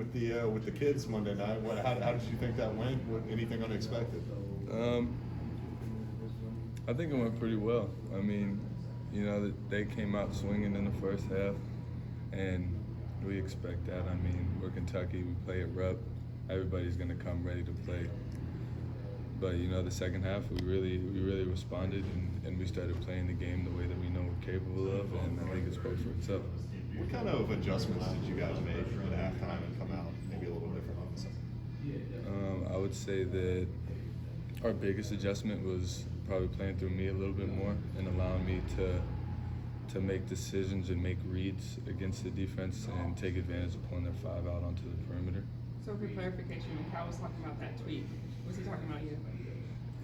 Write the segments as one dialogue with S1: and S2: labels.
S1: with the kids Monday night. How did you think that went? Anything unexpected?
S2: I think it went pretty well. I mean, they came out swinging in the first half, and we expect that. I mean, we're Kentucky. We play at Rupp. Everybody's going to come ready to play. But the second half, we really responded, and we started playing the game the way that we know we're capable of, and I think it spoke for itself.
S1: What kind of adjustments did you guys make at halftime and come out maybe a little different on the second?
S2: I would say that our biggest adjustment was probably playing through me a little bit more and allowing me to make decisions and make reads against the defense and take advantage of pulling their five out onto the perimeter.
S3: So for clarification, when Cal was talking about that tweet, was he talking about you?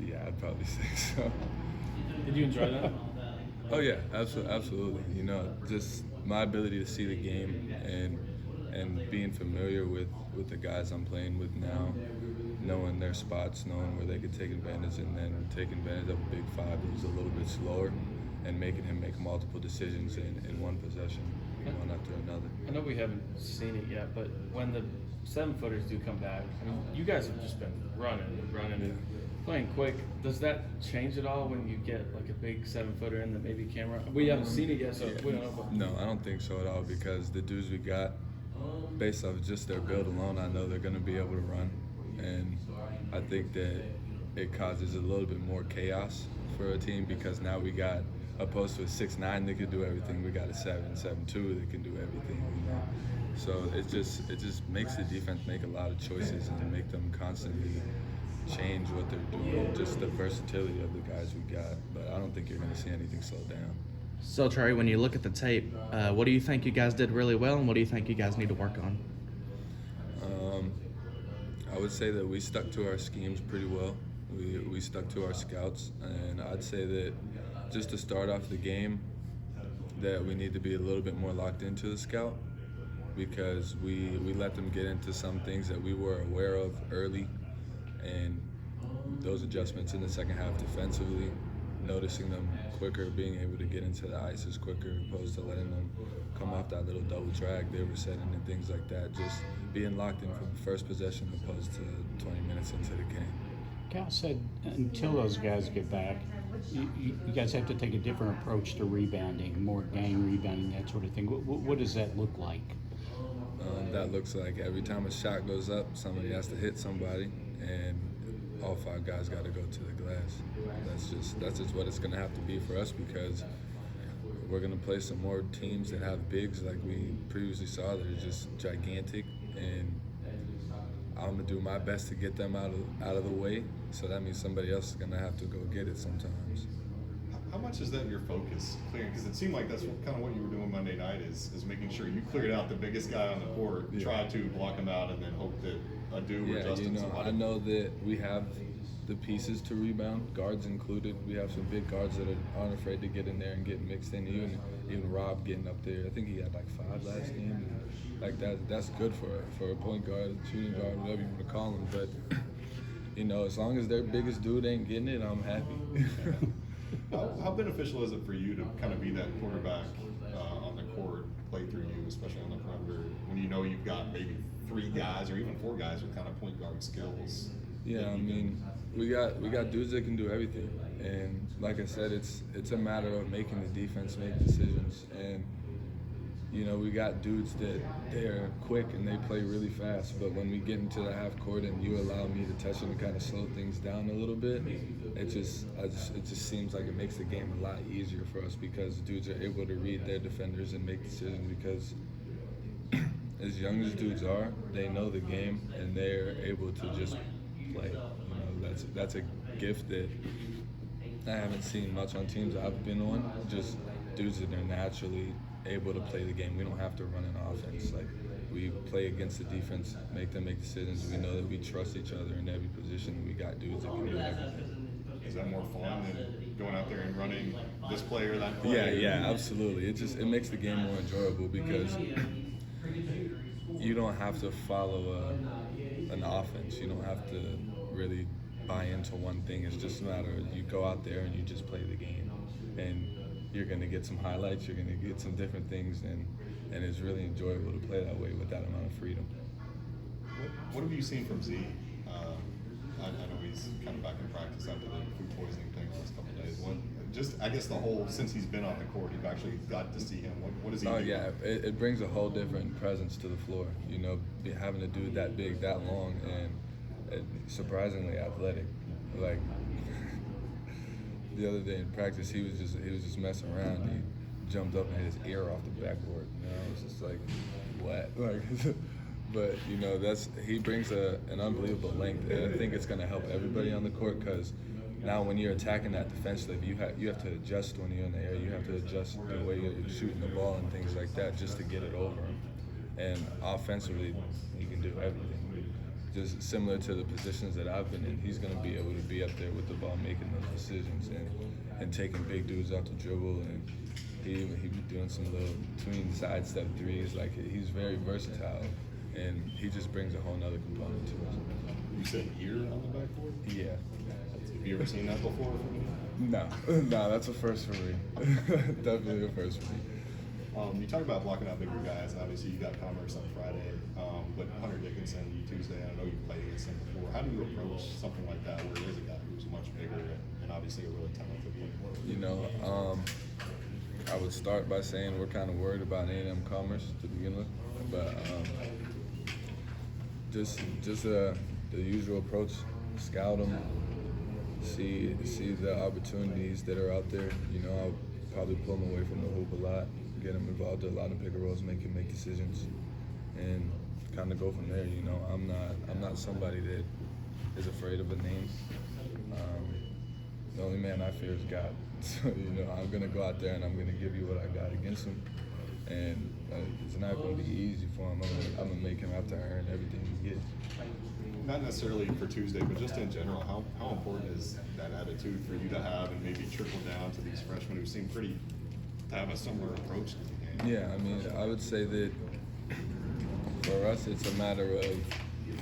S2: Yeah, I'd probably say so.
S4: Did you enjoy that?
S2: Oh yeah, absolutely. Just my ability to see the game and being familiar with the guys I'm playing with now, knowing their spots, knowing where they could take advantage, and then taking advantage of a big five who's a little bit slower and making him make multiple decisions in one possession, one after another.
S4: I know we haven't seen it yet, but when the 7-footers do come back, I mean, you guys have just been running and playing quick. Does that change at all when you get like a big 7-footer in that maybe camera? We haven't seen it yet, so we don't know. But.
S2: No, I don't think so at all, because the dudes we got, based off just their build alone, I know they're going to be able to run, and I think that it causes a little bit more chaos for a team, because now we got, opposed to a 6'9" that could do everything, we got a 7'2" that can do everything. So it just makes the defense make a lot of choices and make them constantly change what they're doing. Just the versatility of the guys we got, but I don't think you're going to see anything slow down.
S5: So, Trey, when you look at the tape, what do you think you guys did really well, and what do you think you guys need to work on?
S2: I would say that we stuck to our schemes pretty well. We stuck to our scouts, and I'd say that just to start off the game, that we need to be a little bit more locked into the scout, because we let them get into some things that we were aware of early, and those adjustments in the second half defensively, noticing them quicker, being able to get into the ISIS quicker, opposed to letting them come off that little double drag they were setting and things like that. Just being locked in from the first possession opposed to 20 minutes into the game.
S6: Cal said until those guys get back, you guys have to take a different approach to rebounding, more gang rebounding, that sort of thing. What does that look like?
S2: That looks like every time a shot goes up, somebody has to hit somebody, and all 5 guys got to go to the glass. That's just what it's going to have to be for us, because we're going to play some more teams that have bigs like we previously saw that are just gigantic, and I'm going to do my best to get them out of the way, so that means somebody else is going to have to go get it sometimes.
S1: How much is that your focus, clearing? Because it seemed like that's kind of what you were doing Monday night, is making sure you cleared out the biggest guy on the court, try to block him out, and then hope that a dude or Justin somebody.
S2: I know that we have the pieces to rebound, guards included. We have some big guards that aren't afraid to get in there and get mixed in. Even Rob getting up there. I think he had like 5 last game. Like that's good for a point guard, shooting guard, whatever you want to call him. But as long as their biggest dude ain't getting it, I'm happy.
S1: How beneficial is it for you to kind of be that quarterback on the court, play through you, especially on the perimeter, when you know you've got maybe 3 guys or even 4 guys with kind of point guard skills?
S2: Yeah, I mean, we got dudes that can do everything, and like I said, it's a matter of making the defense make decisions. And we got dudes that they're quick and they play really fast, but when we get into the half court and you allow me to touch them and kind of slow things down a little bit, it just seems like it makes the game a lot easier for us, because dudes are able to read their defenders and make decisions, because as young as dudes are, they know the game and they're able to just play. That's a gift that I haven't seen much on teams I've been on. Just dudes that are naturally able to play the game. We don't have to run an offense. Like, we play against the defense, make them make decisions. We know that we trust each other in every position. We got dudes that can do everything.
S1: Is that more fun than going out there and running this player, that player?
S2: Yeah, absolutely. It makes the game more enjoyable, because you don't have to follow an offense. You don't have to really buy into one thing. It's just a matter of you go out there and you just play the game, and you're going to get some highlights, you're going to get some different things, and it's really enjoyable to play that way with that amount of freedom.
S1: What have you seen from Z? I know he's kind of back in practice after the food poisoning thing the last couple of days. I guess the whole, since he's been on the court, you've actually got to see him. What does he
S2: Oh
S1: do?
S2: yeah, it brings a whole different presence to the floor. You know, having a dude that big, that long, and surprisingly athletic. Like the other day in practice, he was just messing around. He jumped up and hit his ear off the backboard. You know, it's just like what? Like, but you know, he brings an unbelievable length, and I think it's going to help everybody on the court because. Now, when you're attacking that defensively, you have to adjust when you're in the air. You have to adjust the way you're shooting the ball and things like that just to get it over him. And offensively, he can do everything. Just similar to the positions that I've been in, he's going to be able to be up there with the ball, making those decisions and taking big dudes off the dribble. And he be doing some little tween sidestep threes. Like he's very versatile, and he just brings a whole nother component to it.
S1: You said ear on the backboard?
S2: Yeah.
S1: Have you ever seen that before?
S2: No, that's a first for me. Definitely a first for me.
S1: You talk about blocking out bigger guys, and obviously you got Commerce on Friday, but Hunter Dickinson Tuesday. I know you played against him before. How do you approach something like that, where there's a guy who's much bigger and obviously a really talented player?
S2: You know, I would start by saying we're kind of worried about A&M Commerce to begin with, but just the usual approach: scout them. See the opportunities that are out there. You know, I'll probably pull them away from the hoop a lot, get them involved in a lot of pick and rolls, make decisions, and kind of go from there. You know, I'm not somebody that is afraid of a name. The only man I fear is God. So, you know, I'm gonna go out there and I'm gonna give you what I got against him, and it's not gonna be easy for him. I'm gonna make him have to earn everything he gets.
S1: Not necessarily for Tuesday, but just in general, how important is that attitude for you to have and maybe trickle down to these freshmen who seem to have a similar approach to the game?
S2: Yeah, I mean, I would say that for us, it's a matter of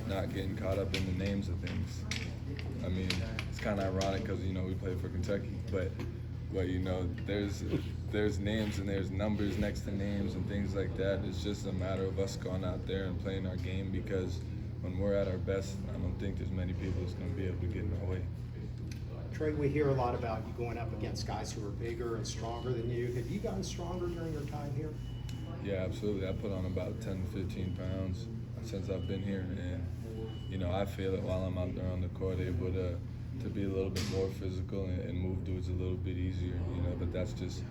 S2: not getting caught up in the names of things. I mean, it's kind of ironic because, you know, we play for Kentucky, but you know, there's names and there's numbers next to names and things like that. It's just a matter of us going out there and playing our game because when we're at our best, I don't think there's many people that's going to be able to get in our way.
S7: Trey, we hear a lot about you going up against guys who are bigger and stronger than you. Have you gotten stronger during your time here?
S2: Yeah, absolutely. I put on about 10 to 15 pounds since I've been here, and you know, I feel it while I'm out there on the court, able to be a little bit more physical and move dudes a little bit easier. You know, but that's just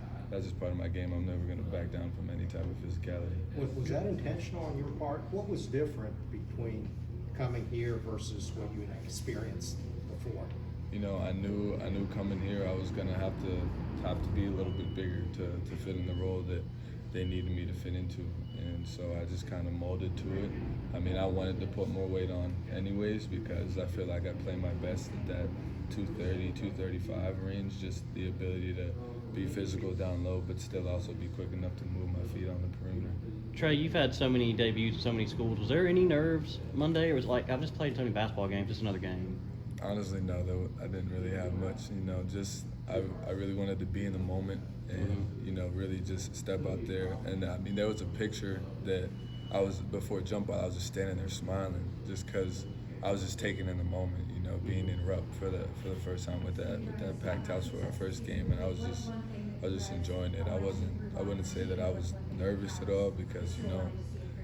S2: part of my game. I'm never going to back down from any type of physicality.
S7: Was that intentional on your part? What was different between coming here versus what you had experienced before?
S2: You know, I knew coming here I was gonna have to be a little bit bigger to fit in the role that they needed me to fit into, and so I just kind of molded to it. I mean, I wanted to put more weight on anyways because I feel like I play my best at that 230, 235 range. Just the ability to be physical down low, but still also be quick enough to move my feet on the perimeter.
S8: Trey, you've had so many debuts in so many schools. Was there any nerves Monday, or was it like, I've just played so many basketball games, just another game?
S2: Honestly, no. I didn't really have much. You know, just I really wanted to be in the moment and you know, really just step out there. And I mean, there was a picture that I was before jump out. I was just standing there smiling, just because I was just taking in the moment. You know, being in Rupp for the first time with that packed house for our first game, and I was just enjoying it. I wouldn't say that I was nervous at all because, you know,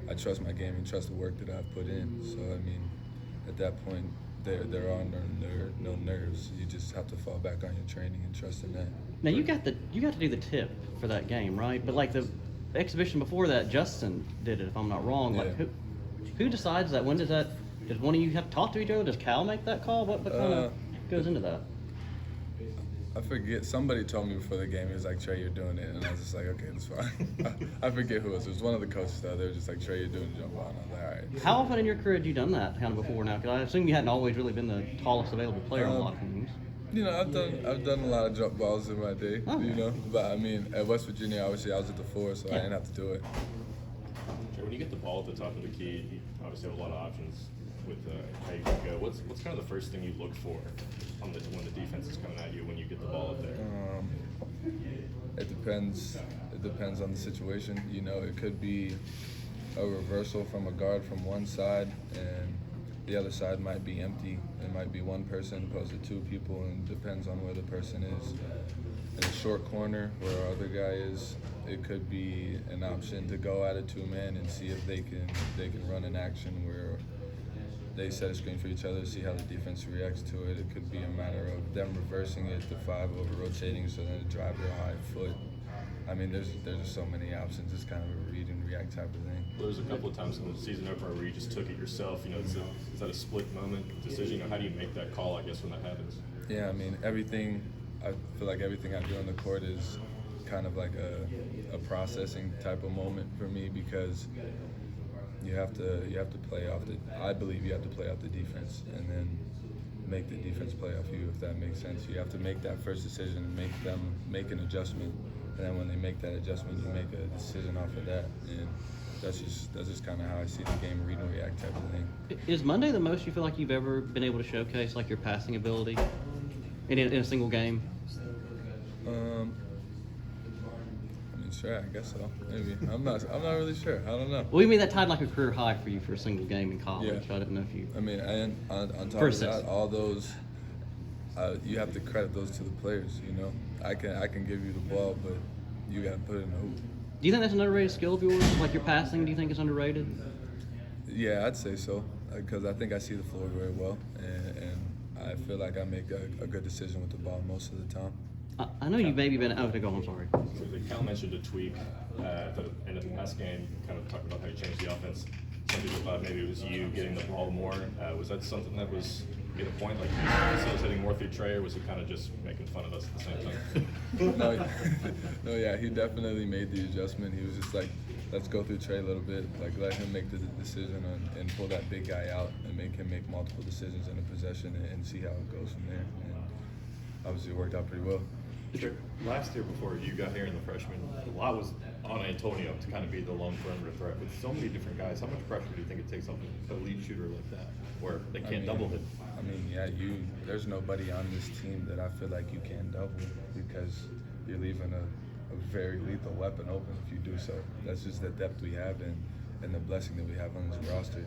S2: I trust my game and trust the work that I've put in. So I mean, at that point, there are no nerves. You just have to fall back on your training and trust in that.
S8: Now you got to do the tip for that game, right? But like the exhibition before that, Justin did it, if I'm not wrong. Like
S2: Yeah.
S8: who decides that? When does that? Does one of you have to talk to each other? Does Cal make that call? What kind of goes into that?
S2: I forget. Somebody told me before the game, he was like, "Trey, you're doing it," and I was just like, "Okay, that's fine." I forget who it was. It was one of the coaches though. They were just like, "Trey, you're doing the jump ball," and I was like, "All right."
S8: How often in your career had you done that kind of before now? Because I assume you hadn't always really been the tallest available player on a lot of teams.
S2: You know, I've done a lot of jump balls in my day.
S8: Okay.
S2: You know, but I mean, at West Virginia, obviously, I was at the 4, so I didn't have to do it.
S9: Sure, when you get the ball at the top of the key, you obviously have a lot of options with how you can go. What's kind of the first thing you look for on when the defense is coming at you when you get the ball up there?
S2: It depends. It depends on the situation. You know, it could be a reversal from a guard from one side, and the other side might be empty. It might be one person opposed to two people, and depends on where the person is. In a short corner where our other guy is, it could be an option to go at a two-man and see if they can run an action where they set a screen for each other, see how the defense reacts to it. It could be a matter of them reversing it to 5 over rotating, so then a driver high foot. I mean, there's just so many options. It's kind of a read and react type of thing.
S9: There was a couple of times in the season opener where you just took it yourself. You know, is that a split moment decision? You know, how do you make that call, I guess, when that happens?
S2: Yeah, I mean, I feel like everything I do on the court is kind of like a processing type of moment for me, because you have to play off I believe you have to play off the defense and then make the defense play off you, if that makes sense. You have to make that first decision and make them make an adjustment, and then when they make that adjustment, you make a decision off of that. And that's just kind of how I see the game, read and react type of thing.
S8: Is Monday the most you feel like you've ever been able to showcase like your passing ability in a single game?
S2: I mean, sure, I guess so. Maybe I'm not really sure. I don't know.
S8: Well, you mean that tied like a career high for you for a single game in college?
S2: Yeah.
S8: I didn't know if you.
S2: I mean, and on top
S8: First
S2: of
S8: six.
S2: that, all those, you have to credit those to the players. You know, I can give you the ball, but you got to put it in the hoop.
S8: Do you think that's an underrated skill of yours? Like your passing, do you think is underrated?
S2: Yeah, I'd say so, because I think I see the floor very well, and I feel like I make a good decision with the ball most of the time.
S8: I know you've maybe been. Oh, go. I'm sorry.
S9: So Cal mentioned a tweak at the end of the last game, kind of talking about how you changed the offense. Some people thought maybe it was you getting the ball more. Was that something that was made a point? Like, he was hitting more through Trey, or was he kind of just making fun of us at the same time?
S2: No, yeah, he definitely made the adjustment. He was just like, let's go through Trey a little bit, like let him make the decision and pull that big guy out and make him make multiple decisions in a possession and see how it goes from there. And obviously it worked out pretty well.
S10: Sure. Last year, before you got here in the freshman, a lot was on Antonio to kind of be the lone perimeter threat. With so many different guys, how much pressure do you think it takes off a lead shooter like that, where they can't double hit?
S2: I mean, yeah, there's nobody on this team that I feel like you can double, because you're leaving a very lethal weapon open if you do so. That's just the depth we have and the blessing that we have on this roster.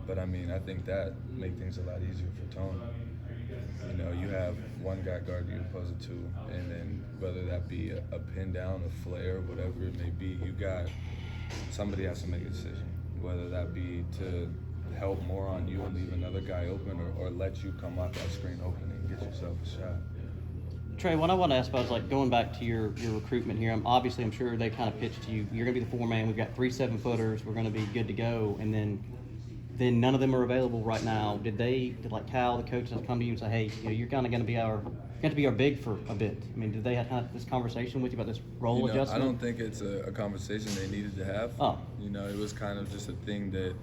S2: But I mean, I think that make things a lot easier for Tone. You know, you have one guy guarding you opposed to two, and then whether that be a pin down, a flare, whatever it may be, somebody has to make a decision. Whether that be to help more on you and leave another guy open, or let you come off that screen open and get yourself a shot.
S8: Trey, what I want to ask about is like going back to your recruitment here. I'm sure they kind of pitched to you. You're going to be the 4-man. We've got 3 7-footers. We're going to be good to go, and then none of them are available right now. Did like Cal, the coaches, come to you and say, hey, you're kind of going to be our big for a bit? I mean, did they have kind of this conversation with you about this role adjustment?
S2: I don't think it's a conversation they needed to have.
S8: Oh.
S2: You know, it was kind of just a thing that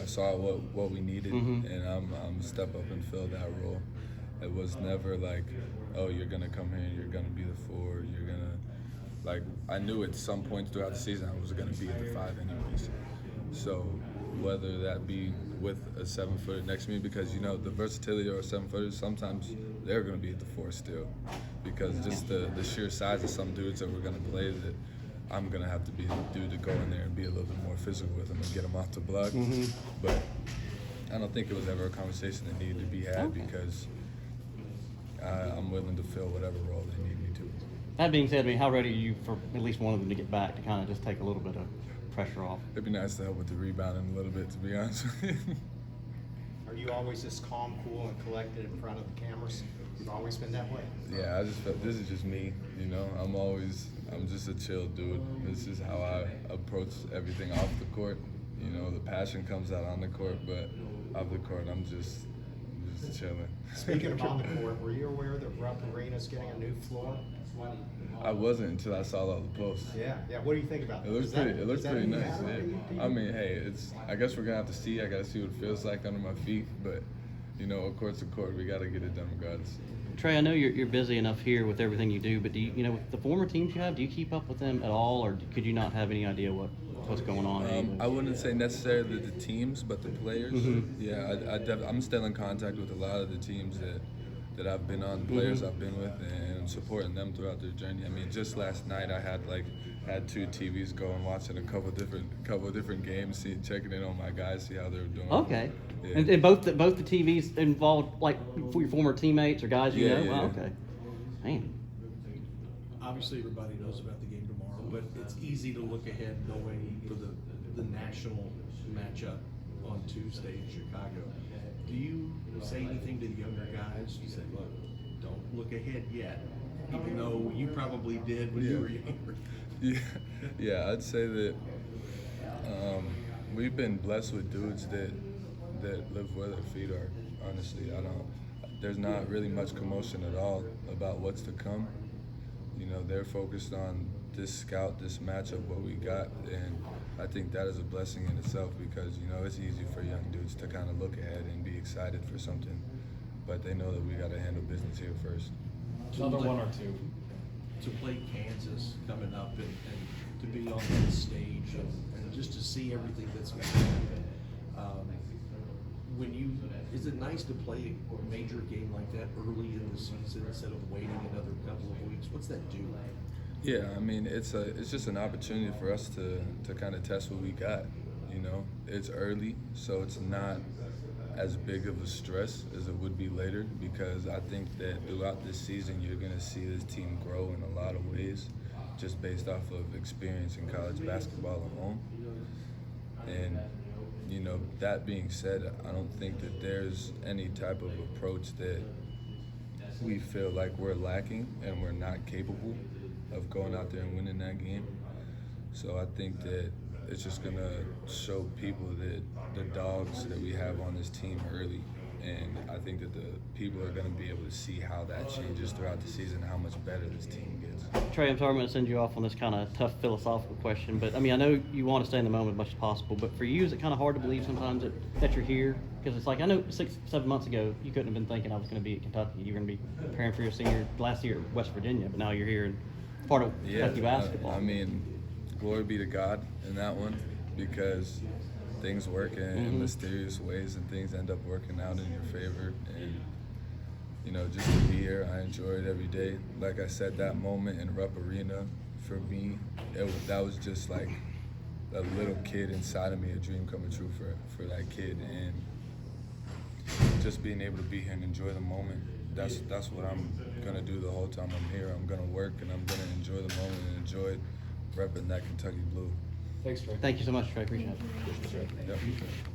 S2: I saw what we needed, and I'm step up and fill that role. It was never like, oh, you're gonna come here and you're gonna be the 4. You're gonna, like, I knew at some point throughout the season I was gonna be at the 5 anyways. So whether that be with a 7-footer next to me, because you know the versatility of a 7-footer, sometimes they're gonna be at the 4 still, because just the sheer size of some dudes that we're gonna play, that I'm gonna have to be the dude to go in there and be a little bit more physical with them and get them off the block. But I don't think it was ever a conversation that needed to be had, because I'm willing to fill whatever role they need me to.
S8: That being said, I mean, how ready are you for at least one of them to get back to kind of just take a little bit of pressure off?
S2: It'd be nice to help with the rebounding a little bit, to be honest with you.
S7: Are you always this calm, cool, and collected in front of the cameras? You've always been that way?
S2: Yeah, I just felt this is just me, you know. I'm just a chill dude. This is how I approach everything off the court. You know, the passion comes out on the court, but off the court, I'm just chilling.
S7: Speaking of on the court, were you aware that Rupp Arena's getting a new floor?
S2: I wasn't until I saw all the posts.
S7: Yeah. What do you think about that?
S2: It looks pretty nice.
S7: matter to you?
S2: Yeah. I mean, hey, I guess we're gonna have to see. I gotta see what it feels like under my feet. But you know, of course, we gotta get it done regardless.
S8: Trey, I know you're busy enough here with everything you do, but do you with the former teams you have, do you keep up with them at all, or could you not have any idea what's going on?
S2: I wouldn't say necessarily the teams, but the players. Yeah, I'm still in contact with a lot of the teams that that I've been on, players I've been with, and supporting them throughout their journey. I mean, just last night I had 2 TVs going, watching a couple different games, checking in on my guys, see how they were doing.
S8: Okay.
S2: Yeah.
S8: And both the TVs involved like your former teammates or guys you
S2: Yeah,
S8: know?
S2: yeah,
S8: Wow,
S2: yeah.
S8: okay. Man.
S11: Obviously, everybody knows about the game tomorrow, but it's easy to look ahead knowing for the national matchup on Tuesday in Chicago. Do you say anything to the younger guys? You say, look, don't look ahead yet, even though you probably did when you were younger.
S2: Yeah, I'd say that we've been blessed with dudes that live where their feet are. Honestly, there's not really much commotion at all about what's to come. You know, they're focused on this matchup, what we got, and I think that is a blessing in itself because, you know, it's easy for young dudes to kind of look ahead and be excited for something, but they know that we got to handle business here first.
S10: Another one or two.
S11: To play Kansas coming up and to be on that stage and just to see everything that's going to happen. Is it nice to play a major game like that early in the season instead of waiting another couple of weeks? What's that do?
S2: Yeah, I mean, it's just an opportunity for us to kind of test what we got. You know, it's early, so it's not as big of a stress as it would be later because I think that throughout this season you're going to see this team grow in a lot of ways just based off of experience in college basketball at home. And, you know, that being said, I don't think that there's any type of approach that we feel like we're lacking and we're not capable of going out there and winning that game. So I think that it's just gonna show people that the dogs that we have on this team early, and I think that the people are gonna be able to see how that changes throughout the season, how much better this team gets.
S8: Trey, I'm sorry I'm going to send you off on this kind of tough philosophical question, but I mean, I know you want to stay in the moment as much as possible, but for you, is it kind of hard to believe sometimes that you're here? Because it's like, I know 6-7 months ago, you couldn't have been thinking I was going to be at Kentucky. You were going to be preparing for your senior last year at West Virginia, but now you're here and part of Kentucky basketball.
S2: I mean, glory be to God in that one because things work in mysterious ways and things end up working out in your favor. And, you know, just to be here, I enjoy it every day. Like I said, that moment in Rupp Arena, for me, that was just like a little kid inside of me, a dream coming true for that kid. And just being able to be here and enjoy the moment, that's what I'm gonna do the whole time I'm here. I'm gonna work and I'm gonna enjoy the moment and enjoy repping that Kentucky blue.
S10: Thanks, Trey.
S8: Thank you so much, Trey. Appreciate it.
S2: Yep.